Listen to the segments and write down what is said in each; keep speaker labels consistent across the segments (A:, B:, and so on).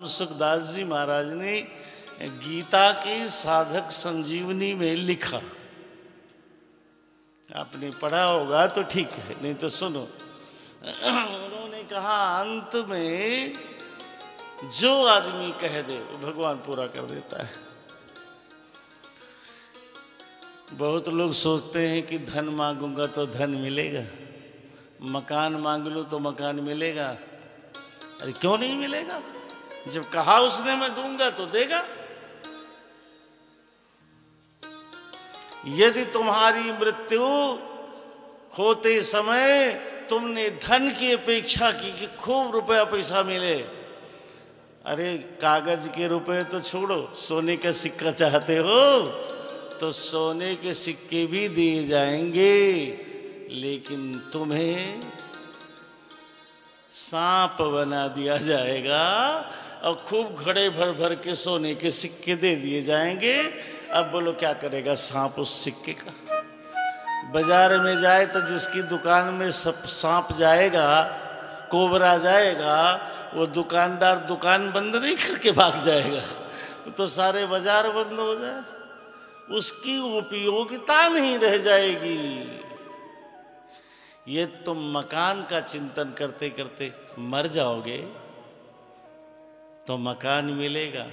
A: सुखदास जी महाराज ने गीता के साधक संजीवनी में लिखा। आपने पढ़ा होगा तो ठीक है, नहीं तो सुनो। उन्होंने कहा अंत में जो आदमी कह दे भगवान पूरा कर देता है। बहुत लोग सोचते हैं कि धन मांगूंगा तो धन मिलेगा, मकान मांग लो तो मकान मिलेगा। अरे क्यों नहीं मिलेगा? जब कहा उसने मैं दूंगा तो देगा। यदि तुम्हारी मृत्यु होते समय तुमने धन की अपेक्षा की कि खूब रुपया पैसा मिले, अरे कागज के रुपए तो छोड़ो, सोने का सिक्का चाहते हो तो सोने के सिक्के भी दिए जाएंगे, लेकिन तुम्हें सांप बना दिया जाएगा और खूब घड़े भर भर के सोने के सिक्के दे दिए जाएंगे। अब बोलो क्या करेगा सांप उस सिक्के का? बाजार में जाए तो जिसकी दुकान में सब सांप जाएगा, कोबरा जाएगा, वो दुकानदार दुकान बंद नहीं करके भाग जाएगा, तो सारे बाजार बंद हो जाए, उसकी उपयोगिता नहीं रह जाएगी। ये तुम मकान का चिंतन करते करते मर जाओगे तो मकान मिलेगा।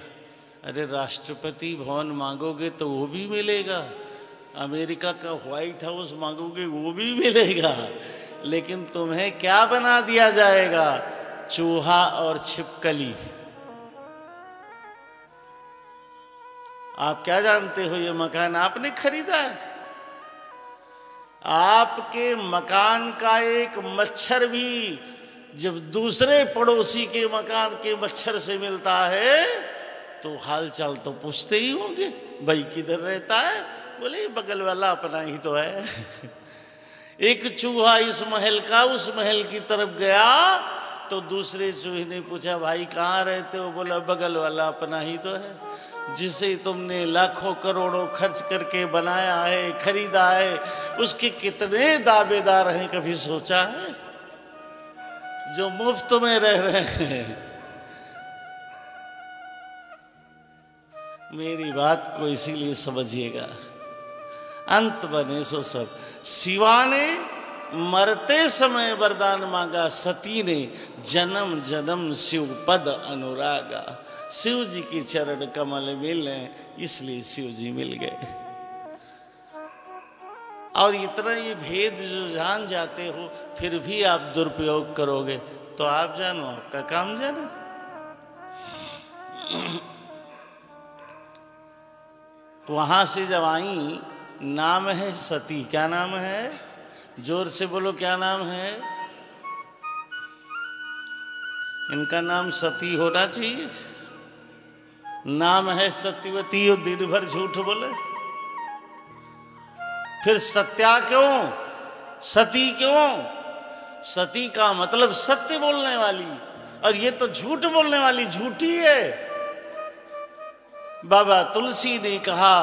A: अरे राष्ट्रपति भवन मांगोगे तो वो भी मिलेगा, अमेरिका का व्हाइट हाउस मांगोगे वो भी मिलेगा, लेकिन तुम्हें क्या बना दिया जाएगा? चूहा और छिपकली। आप क्या जानते हो? ये मकान आपने खरीदा है। आपके मकान का एक मच्छर भी जब दूसरे पड़ोसी के मकान के मच्छर से मिलता है तो हालचाल तो पूछते ही होंगे, भाई किधर रहता है? बोले बगल वाला अपना ही तो है। एक चूहा इस महल का उस महल की तरफ गया तो दूसरे चूहे ने पूछा भाई कहाँ रहते हो? बोला बगल वाला अपना ही तो है, जिसे तुमने लाखों करोड़ों खर्च करके बनाया है, खरीदा है, उसके कितने दावेदार हैं कभी सोचा है? जो मुफ्त में रह रहे हैं। मेरी बात को इसीलिए समझिएगा, अंत बने सो सब। शिवा ने मरते समय वरदान मांगा, सती ने जन्म जन्म शिव पद अनुरागा। शिव जी की चरण कमल मिले इसलिए शिव जी मिल गए। और इतना ये भेद जो जान जाते हो फिर भी आप दुरुपयोग करोगे तो आप जानो आपका काम जानो। वहां से जब आई, नाम है सती। क्या नाम है? जोर से बोलो क्या नाम है? इनका नाम सती होना चाहिए। नाम है सत्यवती और दिन भर झूठ बोले। फिर सत्या क्यों? सती क्यों? सती का मतलब सत्य बोलने वाली, और ये तो झूठ बोलने वाली झूठी है। बाबा तुलसी ने कहा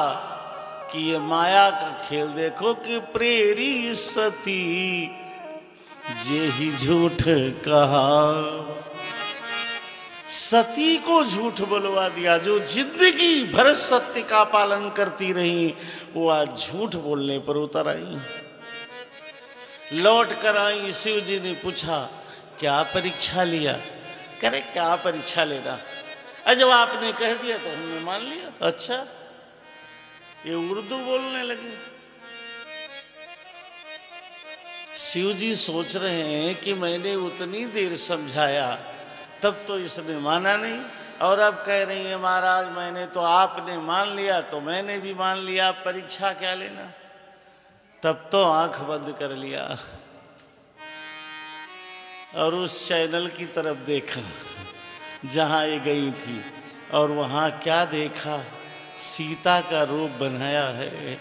A: कि ये माया का खेल देखो कि प्रेरी सती जे ही झूठ कहा। सती को झूठ बुलवा दिया। जो जिंदगी भर सत्य का पालन करती रही वो आज झूठ बोलने पर उतर आई। लौट कर आई, शिव जी ने पूछा क्या परीक्षा लिया? करे क्या परीक्षा लेना, जब आपने कह दिया तो हमने मान लिया। अच्छा, ये उर्दू बोलने लगे। शिव जी सोच रहे हैं कि मैंने उतनी देर समझाया तब तो इसने माना नहीं, और अब कह रही है महाराज मैंने तो, आपने मान लिया तो मैंने भी मान लिया, परीक्षा क्या लेना। तब तो आंख बंद कर लिया और उस चैनल की तरफ देखा जहां ये गई थी, और वहां क्या देखा? सीता का रूप बनाया है।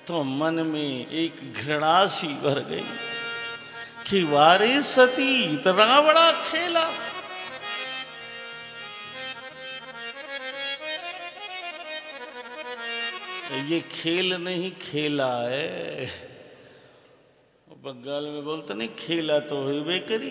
A: तो मन में एक घृणा सी भर गई कि वारे सती इतना बड़ा खेला। ये खेल नहीं खेला है। बंगाल में बोलते नहीं खेला तो हुई बेकरी।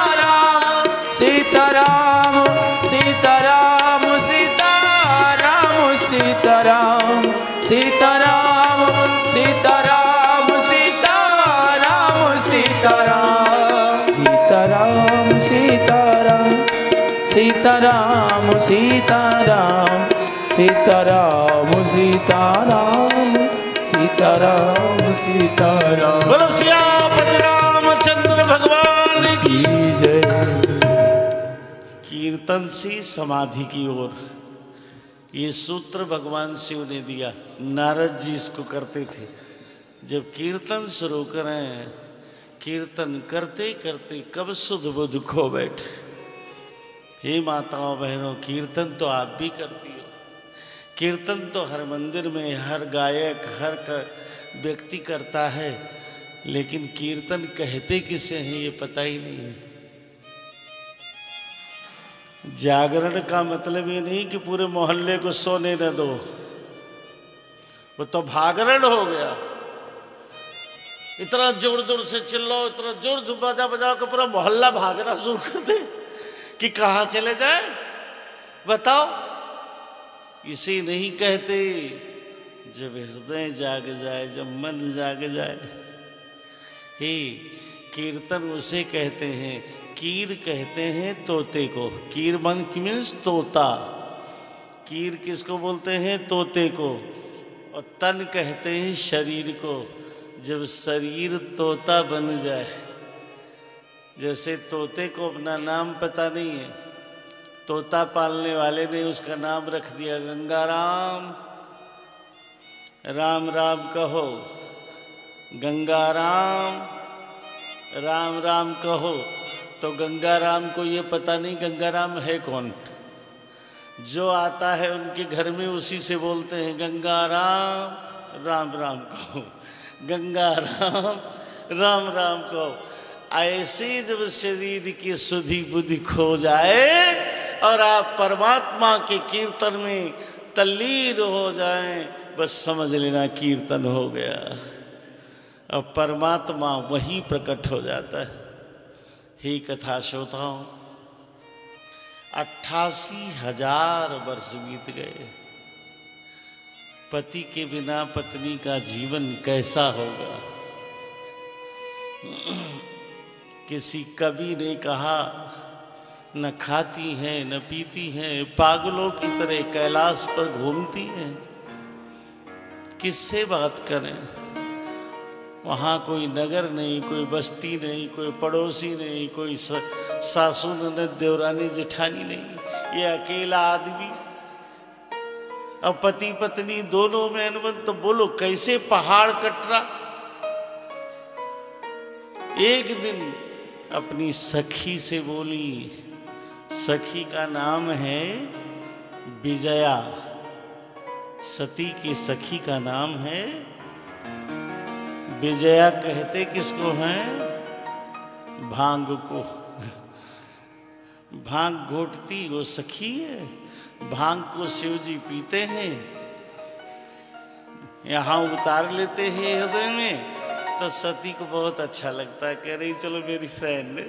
B: सीताराम सीताराम सीताराम सीताराम सीताराम सीताराम सीताराम सीताराम सीताराम सीताराम सीताराम सीताराम सीताराम सीताराम सीताराम सीताराम।
A: बोलो सियापति रामचंद्र भगवान की
B: जय।
A: कीर्तन से समाधि की ओर ये सूत्र भगवान शिव ने दिया। नारद जी इसको करते थे। जब कीर्तन शुरू करें, कीर्तन करते करते कब सुध बुध खो बैठे। हे माताओं बहनों, कीर्तन तो आप भी करती हो। कीर्तन तो हर मंदिर में हर गायक हर व्यक्ति करता है, लेकिन कीर्तन कहते किसे हैं ये पता ही नहीं है। जागरण का मतलब ये नहीं कि पूरे मोहल्ले को सोने न दो, वो तो भागरण हो गया। इतना जोर जोर से चिल्लाओ, इतना जोर से बजा बजाओ कि पूरा मोहल्ला भागना शुरू कर दे कि कहाँ चले जाए। बताओ, इसे नहीं कहते जब हृदय जाग जाए, जब मन जाग जाए। हे, कीर्तन उसे कहते हैं, कीर कहते हैं तोते को। कीर मन मीन्स तोता। कीर किसको बोलते हैं? तोते को। और तन कहते हैं शरीर को। जब शरीर तोता बन जाए, जैसे तोते को अपना नाम पता नहीं है, तोता पालने वाले ने उसका नाम रख दिया गंगाराम। राम राम कहो, गंगाराम राम राम कहो। तो गंगाराम को ये पता नहीं गंगाराम है कौन। जो आता है उनके घर में उसी से बोलते हैं गंगाराम राम राम कहो, गंगाराम राम राम कहो। ऐसे जब शरीर की सुधि बुद्धि खो जाए और आप परमात्मा के कीर्तन में तल्लीन हो जाएं, बस समझ लेना कीर्तन हो गया। अब परमात्मा वहीं प्रकट हो जाता है। ही कथा श्रोताओं, 88,000 वर्ष बीत गए। पति के बिना पत्नी का जीवन कैसा होगा? किसी कवि ने कहा, न खाती हैं न पीती हैं, पागलों की तरह कैलाश पर घूमती हैं। किससे बात करें? वहाँ कोई नगर नहीं, कोई बस्ती नहीं, कोई पड़ोसी नहीं, कोई सासू ननद देवरानी जेठानी नहीं, ये अकेला आदमी। अब पति पत्नी दोनों में अनबन, तो बोलो कैसे पहाड़ कट रहा। एक दिन अपनी सखी से बोली, सखी का नाम है विजया। सती की सखी का नाम है विजया। कहते किसको हैं? भांग को। भांग घोटती वो सखी है। भांग को शिव जी पीते हैं, यहाँ उतार लेते हैं हृदय में। तो सती को बहुत अच्छा लगता है, कह रही चलो मेरी फ्रेंड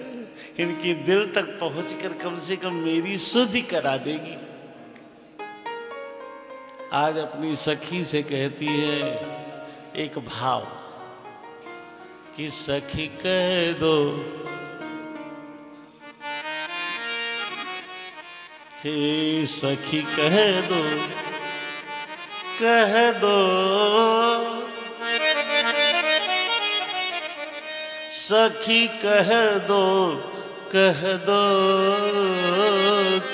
A: इनकी दिल तक पहुंचकर कम से कम मेरी शुद्धि करा देगी। आज अपनी सखी से कहती है एक भाव कि सखी कह दो, हे सखी कह दो, कह दो, सखी कह दो, कह दो,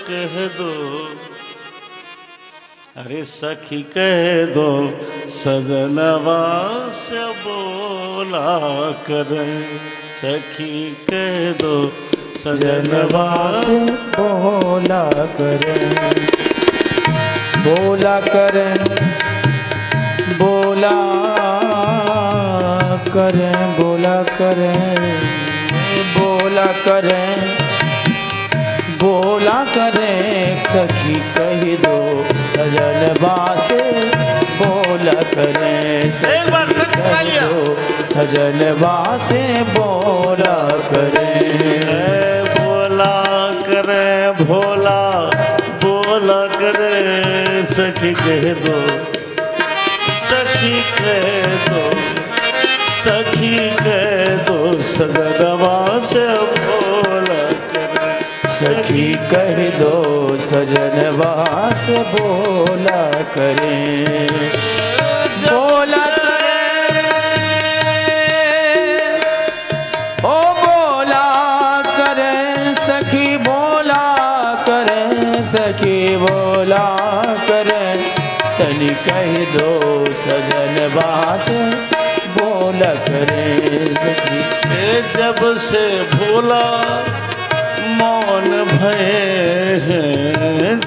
A: कह दो। अरे सखी कह दो, सजनवा से बोला करें। सखी कह दो, सजनवा से
B: बोला करें, बोला करें, बोला करें, बोला करें, बोला करें, बोला करें। सखी कह दो, सजनवा से बोला करें।
A: एक बार सब कह दो,
B: सजनवा से बोला करें,
A: बोला करें। करें भोला बोला करें। सखी कह दो सखी कह दो सखी कह दो सजनवा से बोला करें।
B: सखी कह दो सजनवा से बोला करें। बोला करें ओ बोला करें सखी बोला करें सखी बोला करें। तनी कह दो सजनवा से बोला करें सखी।
A: जब से भोला मौन भये हैं